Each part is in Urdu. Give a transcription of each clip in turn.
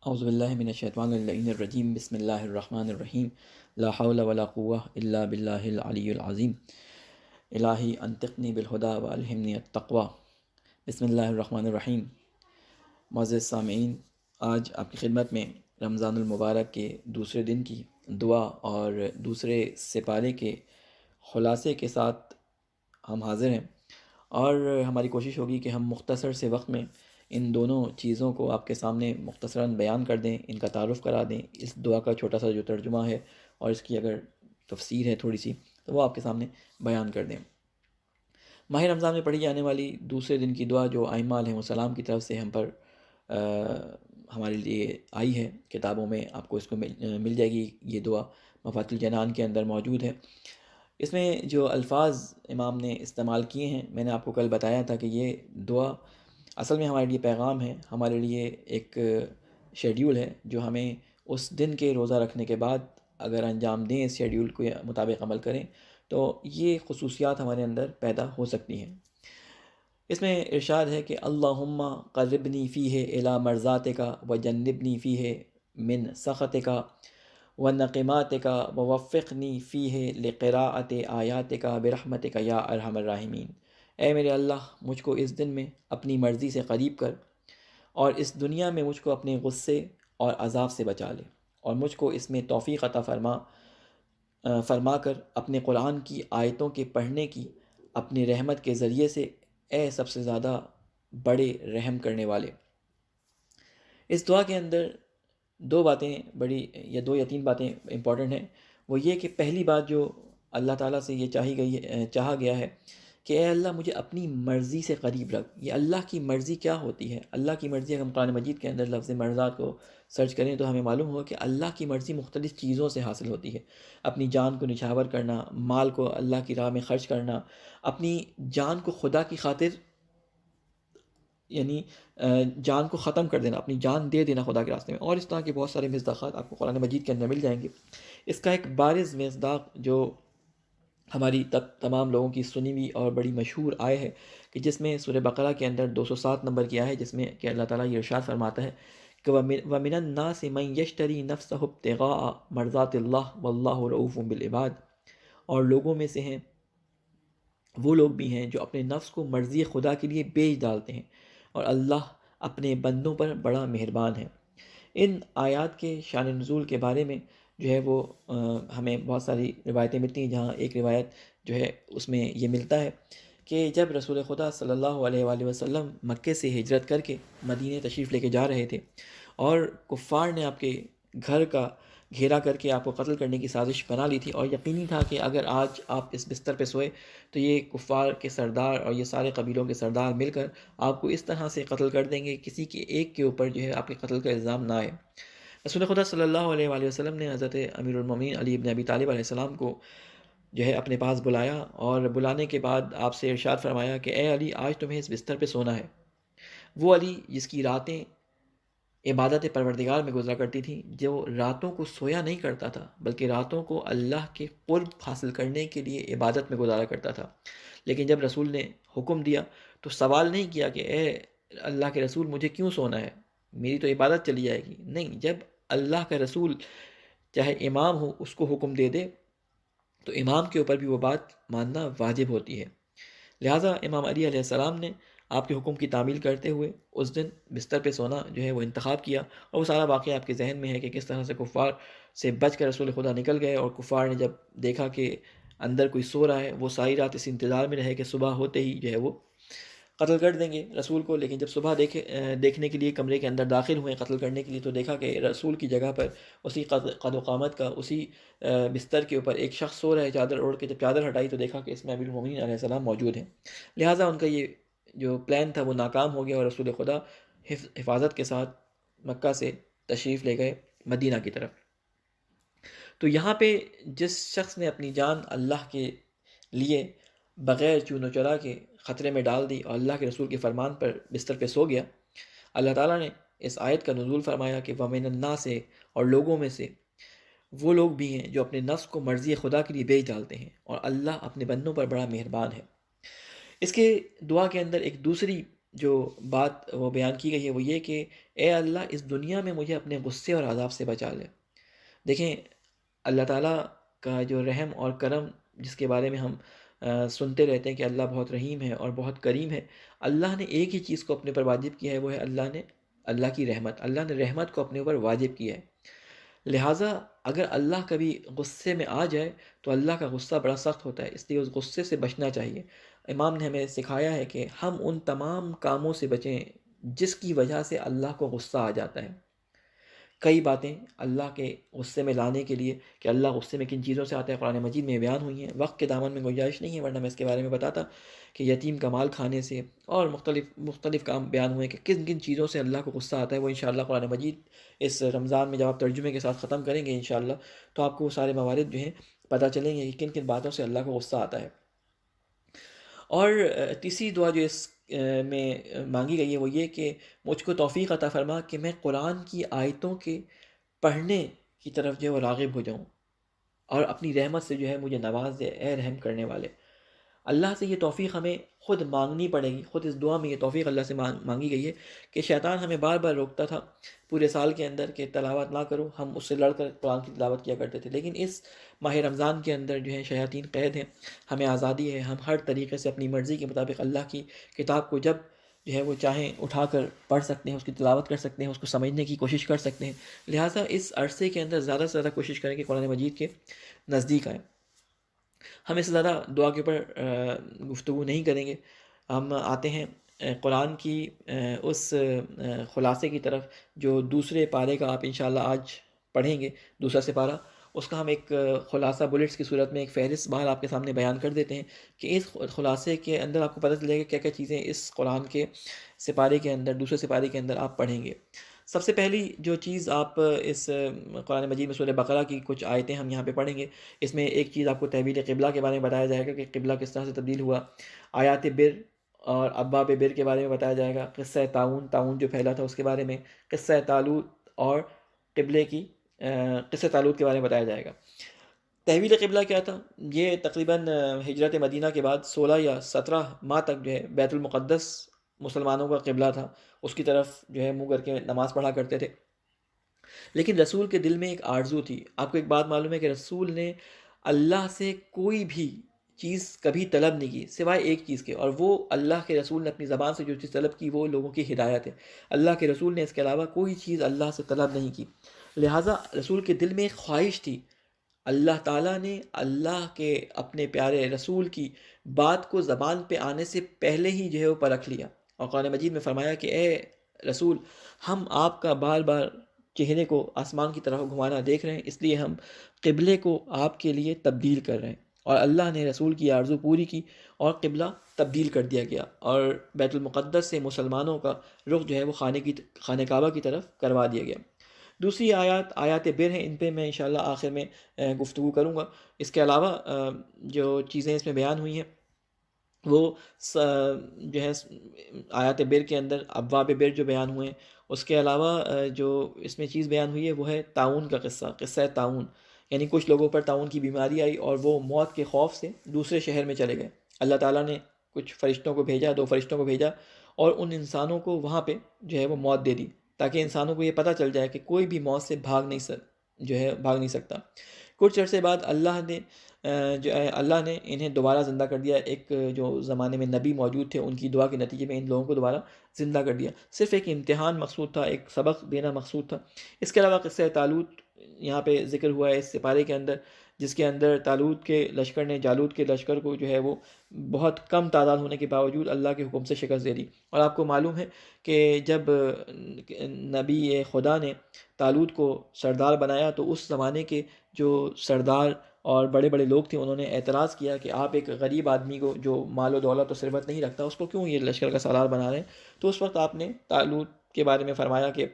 اعوذ باللہ من الشیطان اللعین الرجیم بسم اللہ الرحمن الرحیم لا حول ولا قوة الا باللہ العلی العظیم الہی انطقنی بالہدی والہمنی التقوی بسم اللہ الرحمن الرحیم۔ معزز سامعین، آج آپ کی خدمت میں رمضان المبارک کے دوسرے دن کی دعا اور دوسرے سپارے کے خلاصے کے ساتھ ہم حاضر ہیں، اور ہماری کوشش ہوگی کہ ہم مختصر سے وقت میں ان دونوں چیزوں کو آپ کے سامنے مختصراً بیان کر دیں، ان کا تعارف کرا دیں، اس دعا کا چھوٹا سا جو ترجمہ ہے اور اس کی اگر تفسیر ہے تھوڑی سی تو وہ آپ کے سامنے بیان کر دیں۔ ماہ رمضان میں پڑھی جانے والی دوسرے دن کی دعا جو ائمہ علیہم السلام کی طرف سے ہم پر ہمارے لیے آئی ہے، کتابوں میں آپ کو اس کو مل جائے گی، یہ دعا مفاتیح الجنان کے اندر موجود ہے۔ اس میں جو الفاظ امام نے استعمال کیے ہیں، میں نے آپ کو کل بتایا تھا کہ یہ دعا اصل میں ہمارے لیے پیغام ہے، ہمارے لیے ایک شیڈیول ہے جو ہمیں اس دن کے روزہ رکھنے کے بعد اگر انجام دیں، اس شیڈیول کے مطابق عمل کریں تو یہ خصوصیات ہمارے اندر پیدا ہو سکتی ہیں۔ اس میں ارشاد ہے کہ اللہم قربنی فیہ الی مرضاتک وجنبنی فیہ من سخطک ونقماتک ووفقنی فیہ لقراءۃ آیاتک برحمتک یا ارحم الراحمین۔ اے میرے اللہ، مجھ کو اس دن میں اپنی مرضی سے قریب کر، اور اس دنیا میں مجھ کو اپنے غصے اور عذاب سے بچا لے، اور مجھ کو اس میں توفیق عطا فرما کر اپنے قرآن کی آیتوں کے پڑھنے کی اپنی رحمت کے ذریعے سے، اے سب سے زیادہ بڑے رحم کرنے والے۔ اس دعا کے اندر دو باتیں بڑی، یا دو یا تین باتیں امپورٹنٹ ہیں۔ وہ یہ کہ پہلی بات جو اللہ تعالیٰ سے یہ چاہا گیا ہے کہ اے اللہ مجھے اپنی مرضی سے قریب رکھ۔ یہ اللہ کی مرضی کیا ہوتی ہے؟ اللہ کی مرضی، اگر ہم قرآن مجید کے اندر لفظ مرضات کو سرچ کریں تو ہمیں معلوم ہوگا کہ اللہ کی مرضی مختلف چیزوں سے حاصل ہوتی ہے۔ اپنی جان کو نچھاور کرنا، مال کو اللہ کی راہ میں خرچ کرنا، اپنی جان کو خدا کی خاطر، یعنی جان کو ختم کر دینا، اپنی جان دے دینا خدا کے راستے میں، اور اس طرح کے بہت سارے مصداقات آپ کو قرآن مجید کے اندر مل جائیں گے۔ اس کا ایک بارز مصداق جو ہماری تمام لوگوں کی سنی ہوئی اور بڑی مشہور آئے ہے، کہ جس میں سورہ بقرہ کے اندر 207 نمبر کی آئے ہے، جس میں کہ اللہ تعالیٰ یہ ارشاد فرماتا ہے کہ وَمِنَ النَّاسِ مَن يَشْتَرِي نَفْسَهُ ابْتِغَاءَ مَرْضَاتِ اللَّهِ وَاللَّهُ رَءُوفٌ بِالْعِبَادِ، اور لوگوں میں سے ہیں وہ لوگ بھی ہیں جو اپنے نفس کو مرضی خدا کے لیے بیچ ڈالتے ہیں، اور اللہ اپنے بندوں پر بڑا مہربان ہے۔ ان آیات کے شان نزول کے بارے میں جو ہے وہ ہمیں بہت ساری روایتیں ملتی ہیں، جہاں ایک روایت جو ہے اس میں یہ ملتا ہے کہ جب رسول خدا صلی اللہ علیہ وآلہ وسلم مکے سے ہجرت کر کے مدینے تشریف لے کے جا رہے تھے، اور کفار نے آپ کے گھر کا گھیرا کر کے آپ کو قتل کرنے کی سازش بنا لی تھی، اور یقینی تھا کہ اگر آج آپ اس بستر پہ سوئے تو یہ کفار کے سردار اور یہ سارے قبیلوں کے سردار مل کر آپ کو اس طرح سے قتل کر دیں گے، کسی کے ایک کے اوپر جو ہے آپ کے قتل کا الزام نہ آئے۔ رسول خدا صلی اللہ علیہ وآلہ وسلم نے حضرت امیر المومنین علی ابن ابی طالب علیہ السلام کو جو ہے اپنے پاس بلایا، اور بلانے کے بعد آپ سے ارشاد فرمایا کہ اے علی، آج تمہیں اس بستر پہ سونا ہے۔ وہ علی جس کی راتیں عبادت پروردگار میں گزرا کرتی تھیں، جو راتوں کو سویا نہیں کرتا تھا بلکہ راتوں کو اللہ کے قرب حاصل کرنے کے لیے عبادت میں گزارا کرتا تھا، لیکن جب رسول نے حکم دیا تو سوال نہیں کیا کہ اے اللہ کے رسول مجھے کیوں سونا ہے، میری تو عبادت چلی جائے گی۔ نہیں، جب اللہ کا رسول چاہے امام ہو اس کو حکم دے دے تو امام کے اوپر بھی وہ بات ماننا واجب ہوتی ہے۔ لہٰذا امام علی علیہ السلام نے آپ کے حکم کی تعمیل کرتے ہوئے اس دن بستر پہ سونا جو ہے وہ انتخاب کیا، اور وہ سارا واقعہ آپ کے ذہن میں ہے کہ کس طرح سے کفار سے بچ کر رسول خدا نکل گئے، اور کفار نے جب دیکھا کہ اندر کوئی سو رہا ہے، وہ ساری رات اس انتظار میں رہے کہ صبح ہوتے ہی جو ہے وہ قتل کر دیں گے رسول کو، لیکن جب صبح دیکھنے کے لیے کمرے کے اندر داخل ہوئے قتل کرنے کے لیے، تو دیکھا کہ رسول کی جگہ پر اسی قد و قامت کا، اسی بستر کے اوپر ایک شخص سو رہا ہے چادر اوڑھ کے۔ جب چادر ہٹائی تو دیکھا کہ اس میں امیر المومنین علیہ السلام موجود ہیں، لہٰذا ان کا یہ جو پلان تھا وہ ناکام ہو گیا، اور رسول خدا حفاظت کے ساتھ مکہ سے تشریف لے گئے مدینہ کی طرف۔ تو یہاں پہ جس شخص نے اپنی جان اللہ کے لیے بغیر چون و چرا کے خطرے میں ڈال دی اور اللہ کے رسول کے فرمان پر بستر پہ سو گیا، اللہ تعالیٰ نے اس آیت کا نزول فرمایا کہ وَمِنَ النَّاسِ، اور لوگوں میں سے وہ لوگ بھی ہیں جو اپنے نفس کو مرضی خدا کے لیے بیچ ڈالتے ہیں، اور اللہ اپنے بندوں پر بڑا مہربان ہے۔ اس کے دعا کے اندر ایک دوسری جو بات وہ بیان کی گئی ہے وہ یہ کہ اے اللہ اس دنیا میں مجھے اپنے غصے اور عذاب سے بچا لے۔ دیکھیں اللہ تعالیٰ کا جو رحم اور کرم جس کے بارے میں ہم سنتے رہتے ہیں کہ اللہ بہت رحیم ہے اور بہت کریم ہے، اللہ نے ایک ہی چیز کو اپنے اوپر واجب کیا ہے، وہ ہے اللہ کی رحمت۔ اللہ نے رحمت کو اپنے اوپر واجب کیا ہے۔ لہٰذا اگر اللہ کبھی غصے میں آ جائے تو اللہ کا غصہ بڑا سخت ہوتا ہے، اس لیے اس غصے سے بچنا چاہیے۔ امام نے ہمیں سکھایا ہے کہ ہم ان تمام کاموں سے بچیں جس کی وجہ سے اللہ کو غصہ آ جاتا ہے۔ کئی باتیں اللہ کے غصے میں لانے کے لیے کہ اللہ غصے میں کن چیزوں سے آتا ہے قرآن مجید میں بیان ہوئی ہیں۔ وقت کے دامن میں گنجائش نہیں ہے، ورنہ میں اس کے بارے میں بتاتا کہ یتیم کا مال کھانے سے اور مختلف کام بیان ہوئے کہ کن کن چیزوں سے اللہ کو غصہ آتا ہے۔ وہ انشاءاللہ قرآن مجید اس رمضان میں جب آپ ترجمے کے ساتھ ختم کریں گے انشاءاللہ تو آپ کو وہ سارے موارد جو ہیں پتہ چلیں گے کہ کن کن باتوں سے اللہ کو غصہ آتا ہے۔ اور تیسری دعا جو اس میں مانگی گئی ہے وہ یہ کہ مجھ کو توفیق عطا فرما کہ میں قرآن کی آیتوں کے پڑھنے کی طرف جو ہے وہ راغب ہو جاؤں، اور اپنی رحمت سے جو ہے مجھے نواز دے اے رحم کرنے والے۔ اللہ سے یہ توفیق ہمیں خود مانگنی پڑے گی، خود اس دعا میں یہ توفیق اللہ سے مانگی گئی ہے کہ شیطان ہمیں بار بار روکتا تھا پورے سال کے اندر کہ تلاوت نہ کرو، ہم اس سے لڑ کر قرآن کی تلاوت کیا کرتے تھے، لیکن اس ماہ رمضان کے اندر جو ہے شیاطین قید ہیں، ہمیں آزادی ہے، ہم ہر طریقے سے اپنی مرضی کے مطابق اللہ کی کتاب کو جب جو ہے وہ چاہیں اٹھا کر پڑھ سکتے ہیں، اس کی تلاوت کر سکتے ہیں، اس کو سمجھنے کی کوشش کر سکتے ہیں۔ لہٰذا اس عرصے کے اندر زیادہ سے زیادہ کوشش کریں کہ قرآن مجید کے نزدیک آئیں۔ ہم اس سے زیادہ دعا کے اوپر گفتگو نہیں کریں گے، ہم آتے ہیں قرآن کی اس خلاصے کی طرف جو دوسرے پارے کا آپ انشاءاللہ آج پڑھیں گے، دوسرا سپارہ، اس کا ہم ایک خلاصہ بلٹس کی صورت میں ایک فہرست باہر آپ کے سامنے بیان کر دیتے ہیں کہ اس خلاصے کے اندر آپ کو پتہ چلے گا کیا کیا چیزیں اس قرآن کے سپارے کے اندر، دوسرے سپارے کے اندر آپ پڑھیں گے۔ سب سے پہلی جو چیز آپ اس قرآن مجید میں سورہ بقرہ کی کچھ آیتیں ہم یہاں پہ پڑھیں گے، اس میں ایک چیز آپ کو تحویل قبلہ کے بارے میں بتایا جائے گا کہ قبلہ کس طرح سے تبدیل ہوا، آیات بر اور ابواب بر کے بارے میں بتایا جائے گا، قصہ تعاون جو پھیلا تھا اس کے بارے میں، قصہ طالوت اور قبلے کی قصہ طالوت کے بارے میں بتایا جائے گا۔ تحویل قبلہ کیا تھا؟ یہ تقریباً ہجرت مدینہ کے بعد 16 یا 17 ماہ تک جو ہے بیت المقدس مسلمانوں کا قبلہ تھا، اس کی طرف جو ہے منہ کر کے نماز پڑھا کرتے تھے، لیکن رسول کے دل میں ایک آرزو تھی۔ آپ کو ایک بات معلوم ہے کہ رسول نے اللہ سے کوئی بھی چیز کبھی طلب نہیں کی سوائے ایک چیز کے، اور وہ اللہ کے رسول نے اپنی زبان سے جو چیز طلب کی وہ لوگوں کی ہدایت ہے۔ اللہ کے رسول نے اس کے علاوہ کوئی چیز اللہ سے طلب نہیں کی، لہٰذا رسول کے دل میں ایک خواہش تھی۔ اللہ تعالیٰ نے اللہ کے اپنے پیارے رسول کی بات کو زبان پہ آنے سے پہلے ہی جو ہے وہ پرکھ لیا، اور قرآن مجید میں فرمایا کہ اے رسول، ہم آپ کا بار بار چہرے کو آسمان کی طرف گھمانا دیکھ رہے ہیں، اس لیے ہم قبلے کو آپ کے لیے تبدیل کر رہے ہیں، اور اللہ نے رسول کی آرزو پوری کی اور قبلہ تبدیل کر دیا گیا، اور بیت المقدس سے مسلمانوں کا رخ جو ہے وہ خانہ کعبہ کی طرف کروا دیا گیا۔ دوسری آیات بر ہیں، ان پہ میں انشاءاللہ آخر میں گفتگو کروں گا۔ اس کے علاوہ جو چیزیں اس میں بیان ہوئی ہیں وہ جو ہے آیات بر کے اندر ابواب بر جو بیان ہوئے ہیں، اس کے علاوہ جو اس میں چیز بیان ہوئی ہے وہ ہے تعاون کا قصہ تعاون، یعنی کچھ لوگوں پر تعاون کی بیماری آئی اور وہ موت کے خوف سے دوسرے شہر میں چلے گئے۔ اللہ تعالیٰ نے کچھ فرشتوں کو بھیجا، 2 فرشتوں کو بھیجا، اور ان انسانوں کو وہاں پہ جو ہے وہ موت دے دی، تاکہ انسانوں کو یہ پتہ چل جائے کہ کوئی بھی موت سے بھاگ نہیں سکتا۔ کچھ عرصے بعد اللہ نے انہیں دوبارہ زندہ کر دیا، ایک جو زمانے میں نبی موجود تھے ان کی دعا کے نتیجے میں ان لوگوں کو دوبارہ زندہ کر دیا۔ صرف ایک امتحان مقصود تھا، ایک سبق دینا مقصود تھا۔ اس کے علاوہ قصہ طالوت یہاں پہ ذکر ہوا ہے اس سپارے کے اندر، جس کے اندر طالوت کے لشکر نے جالوت کے لشکر کو جو ہے وہ بہت کم تعداد ہونے کے باوجود اللہ کے حکم سے شکست دے دی۔ اور آپ کو معلوم ہے کہ جب نبی خدا نے طالوت کو سردار بنایا تو اس زمانے کے جو سردار اور بڑے بڑے لوگ تھے انہوں نے اعتراض کیا کہ آپ ایک غریب آدمی کو جو مال و دولت و ثروت نہیں رکھتا اس کو کیوں یہ لشکر کا سالار بنا رہے ہیں؟ تو اس وقت آپ نے طالوت کے بارے میں فرمایا کہ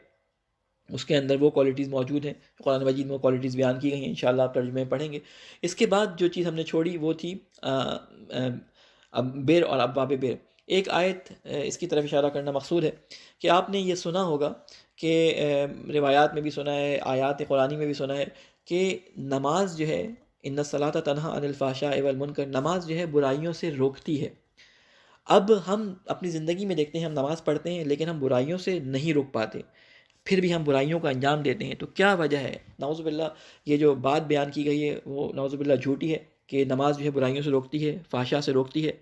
اس کے اندر وہ کوالٹیز موجود ہیں، قرآن مجید میں وہ کوالٹیز بیان کی گئی ہیں، انشاءاللہ آپ ترجمے میں پڑھیں گے۔ اس کے بعد جو چیز ہم نے چھوڑی وہ تھی بر اور ابواب بر۔ ایک آیت اس کی طرف اشارہ کرنا مقصود ہے کہ آپ نے یہ سنا ہوگا کہ روایات میں بھی سنا ہے، آیات قرآنی میں بھی سنا ہے کہ نماز جو ہے ان الصلاۃ تنہا عن الفحشاء والمنکر، نماز جو ہے برائیوں سے روکتی ہے۔ اب ہم اپنی زندگی میں دیکھتے ہیں، ہم نماز پڑھتے ہیں لیکن ہم برائیوں سے نہیں رک پاتے، پھر بھی ہم برائیوں کا انجام دیتے ہیں، تو کیا وجہ ہے؟ نعوذ باللہ یہ جو بات بیان کی گئی ہے وہ نعوذ باللہ جھوٹی ہے کہ نماز جو ہے برائیوں سے روکتی ہے، فحشا سے روکتی ہے،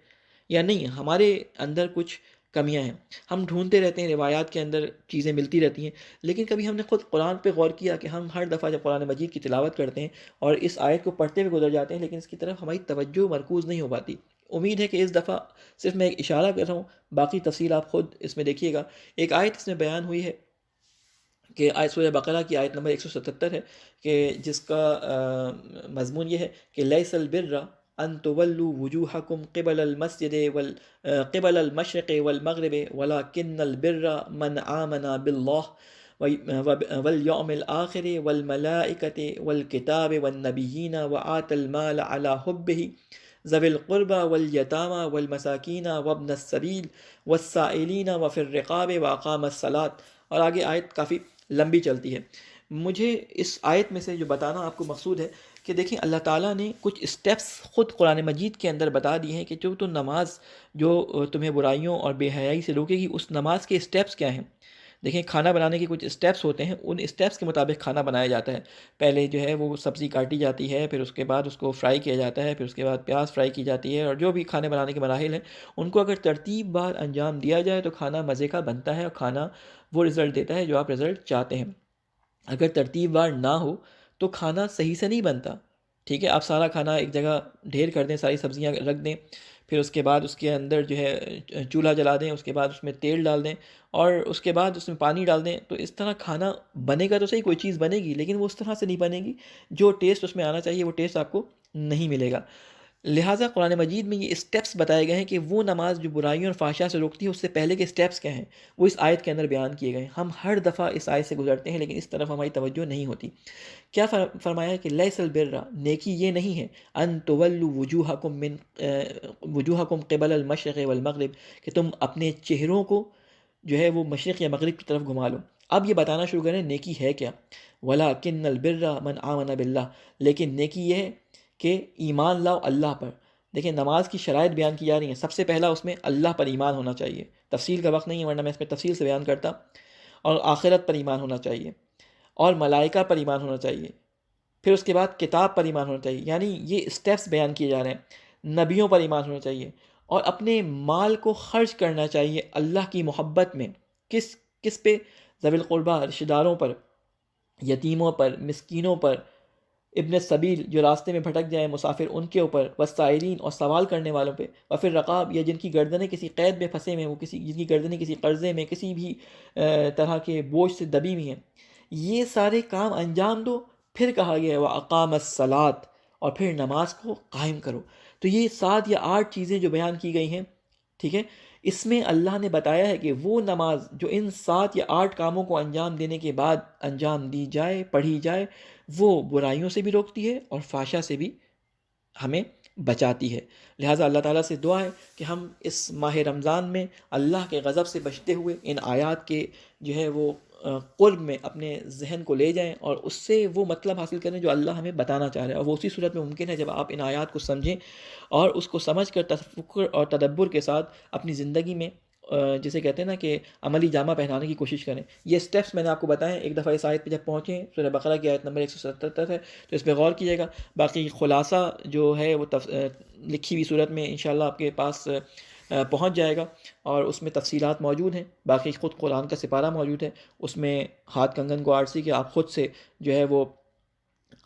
یا نہیں؟ ہمارے اندر کچھ کمیاں ہیں، ہم ڈھونڈتے رہتے ہیں، روایات کے اندر چیزیں ملتی رہتی ہیں، لیکن کبھی ہم نے خود قرآن پہ غور کیا کہ ہم ہر دفعہ جب قرآن مجید کی تلاوت کرتے ہیں اور اس آیت کو پڑھتے ہوئے گزر جاتے ہیں لیکن اس کی طرف ہماری توجہ مرکوز نہیں ہو پاتی؟ امید ہے کہ اس دفعہ صرف میں ایک اشارہ کر رہا ہوں، باقی تفصیل آپ خود اس میں دیکھیے گا۔ ایک آیت اس میں بیان ہوئی ہے کہ آیت سورہ بقرہ کی آیت نمبر 177 ہے، کہ جس کا مضمون یہ ہے کہ لیس البر ان تولوا وجوہکم قبل المسجد قبل المشرق والمغرب ولکن البر من آمن باللہ والیوم الآخر والملائکة والکتاب والنبیین وآت المال على حبہ ذوی القربى والیتامى والمساکین وابن السبیل والسائلین وفی الرقاب واقام الصلاۃ، اور آگے آیت کافی لمبی چلتی ہے۔ مجھے اس آیت میں سے جو بتانا آپ کو مقصود ہے کہ دیکھیں اللہ تعالیٰ نے کچھ اسٹیپس خود قرآن مجید کے اندر بتا دیے ہیں کہ جو تو نماز جو تمہیں برائیوں اور بے حیائی سے روکے گی، اس نماز کے اسٹیپس کیا ہیں۔ دیکھیں کھانا بنانے کے کچھ اسٹیپس ہوتے ہیں، ان اسٹیپس کے مطابق کھانا بنایا جاتا ہے۔ پہلے جو ہے وہ سبزی کاٹی جاتی ہے، پھر اس کے بعد اس کو فرائی کیا جاتا ہے، پھر اس کے بعد پیاز فرائی کی جاتی ہے، اور جو بھی کھانے بنانے کے مراحل ہیں ان کو اگر ترتیب بار انجام دیا جائے تو کھانا مزے کا بنتا ہے، اور کھانا وہ رزلٹ دیتا ہے جو آپ رزلٹ چاہتے ہیں۔ اگر ترتیب وار نہ ہو تو کھانا صحیح سے نہیں بنتا، ٹھیک ہے؟ آپ سارا کھانا ایک جگہ ڈھیر کر دیں، ساری سبزیاں رکھ دیں، پھر اس کے بعد اس کے اندر جو ہے چولہا جلا دیں، اس کے بعد اس میں تیل ڈال دیں، اور اس کے بعد اس میں پانی ڈال دیں، تو اس طرح کھانا بنے گا تو صحیح، کوئی چیز بنے گی لیکن وہ اس طرح سے نہیں بنے گی، جو ٹیسٹ اس میں آنا چاہیے وہ ٹیسٹ آپ کو نہیں ملے گا۔ لہٰذا قرآن مجید میں یہ اسٹیپس بتائے گئے ہیں کہ وہ نماز جو برائیوں اور فحشا سے روکتی ہے اس سے پہلے کے اسٹیپس کیا ہیں، وہ اس آیت کے اندر بیان کیے گئے ہیں۔ ہم ہر دفعہ اس آیت سے گزرتے ہیں لیکن اس طرف ہماری توجہ نہیں ہوتی۔ کیا فرمایا ہے کہ لیس البر، نیکی یہ نہیں ہے، ان تولوا وجوہکم قبل المشرق والمغرب، کہ تم اپنے چہروں کو جو ہے وہ مشرق یا مغرب کی طرف گھما لو۔ اب یہ بتانا شروع کریں نیکی ہے کیا۔ وَلَكِنَّ الْبِرَّ مَنْ آمَنَ بِاللَّهِ، لیکن نیکی یہ ہے کہ ایمان لاؤ اللہ پر۔ دیکھیں نماز کی شرائط بیان کی جا رہی ہیں، سب سے پہلا اس میں اللہ پر ایمان ہونا چاہیے، تفصیل کا وقت نہیں ہے ورنہ میں اس میں تفصیل سے بیان کرتا، اور آخرت پر ایمان ہونا چاہیے، اور ملائکہ پر ایمان ہونا چاہیے، پھر اس کے بعد کتاب پر ایمان ہونا چاہیے، یعنی یہ اسٹیپس بیان کیے جا رہے ہیں۔ نبیوں پر ایمان ہونا چاہیے، اور اپنے مال کو خرچ کرنا چاہیے اللہ کی محبت میں۔ کس پہ؟ ذوی القربہ، رشتہ داروں پر، یتیموں پر، مسکینوں پر، ابن السبیل جو راستے میں بھٹک جائیں مسافر ان کے اوپر، والسائلین اور سوال کرنے والوں پہ، وفر رقاب یا جن کی گردنیں کسی قید میں پھنسے ہوئے ہیں، وہ جن کی گردنیں کسی قرضے میں کسی بھی طرح کے بوجھ سے دبی ہوئی ہیں، یہ سارے کام انجام دو۔ پھر کہا گیا ہے وَأَقَامَ الصَّلَاةَ، اور پھر نماز کو قائم کرو۔ تو یہ 7 یا 8 چیزیں جو بیان کی گئی ہیں، ٹھیک ہے، اس میں اللہ نے بتایا ہے کہ وہ نماز جو ان 7 یا 8 کاموں کو انجام دینے کے بعد انجام دی جائے، پڑھی جائے، وہ برائیوں سے بھی روکتی ہے اور فحشا سے بھی ہمیں بچاتی ہے۔ لہٰذا اللہ تعالیٰ سے دعا ہے کہ ہم اس ماہ رمضان میں اللہ کے غضب سے بچتے ہوئے ان آیات کے جو ہے وہ قرب میں اپنے ذہن کو لے جائیں، اور اس سے وہ مطلب حاصل کریں جو اللہ ہمیں بتانا چاہ رہا ہے، اور وہ اسی صورت میں ممکن ہے جب آپ ان آیات کو سمجھیں اور اس کو سمجھ کر تفکر اور تدبر کے ساتھ اپنی زندگی میں جسے کہتے ہیں نا کہ عملی جامہ پہنانے کی کوشش کریں۔ یہ سٹیپس میں نے آپ کو بتائے ہیں، ایک دفعہ اس آیت پہ جب پہنچیں، سورہ بقرہ کی آیت نمبر 177 ہے، تو اس پہ غور کیجیے گا۔ باقی خلاصہ جو ہے وہ لکھی ہوئی صورت میں انشاءاللہ آپ کے پاس پہنچ جائے گا، اور اس میں تفصیلات موجود ہیں۔ باقی خود قرآن کا سپارہ موجود ہے، اس میں ہاتھ کنگن کو آرسی کہ آپ خود سے جو ہے وہ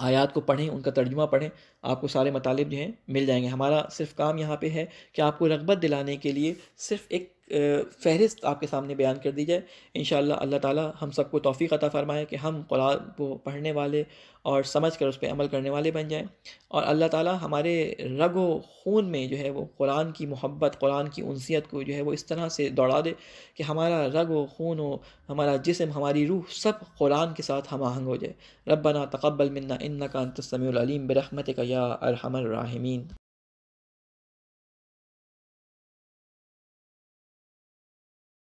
آیات کو پڑھیں، ان کا ترجمہ پڑھیں، آپ کو سارے مطالب جو ہیں مل جائیں گے۔ ہمارا صرف کام یہاں پہ ہے کہ آپ کو رغبت دلانے کے لیے صرف ایک فہرست آپ کے سامنے بیان کر دی جائے۔ انشاءاللہ اللہ تعالیٰ ہم سب کو توفیق عطا فرمائے کہ ہم قرآن کو پڑھنے والے اور سمجھ کر اس پہ عمل کرنے والے بن جائیں، اور اللہ تعالیٰ ہمارے رگ و خون میں جو ہے وہ قرآن کی محبت، قرآن کی انسیت کو جو ہے وہ اس طرح سے دوڑا دے کہ ہمارا رگ و خون و ہمارا جسم، ہماری روح سب قرآن کے ساتھ ہم آہنگ ہو جائے۔ ربنا تقبل منا انک انت السمیع العلیم برحمتک یا ارحم الراحمین۔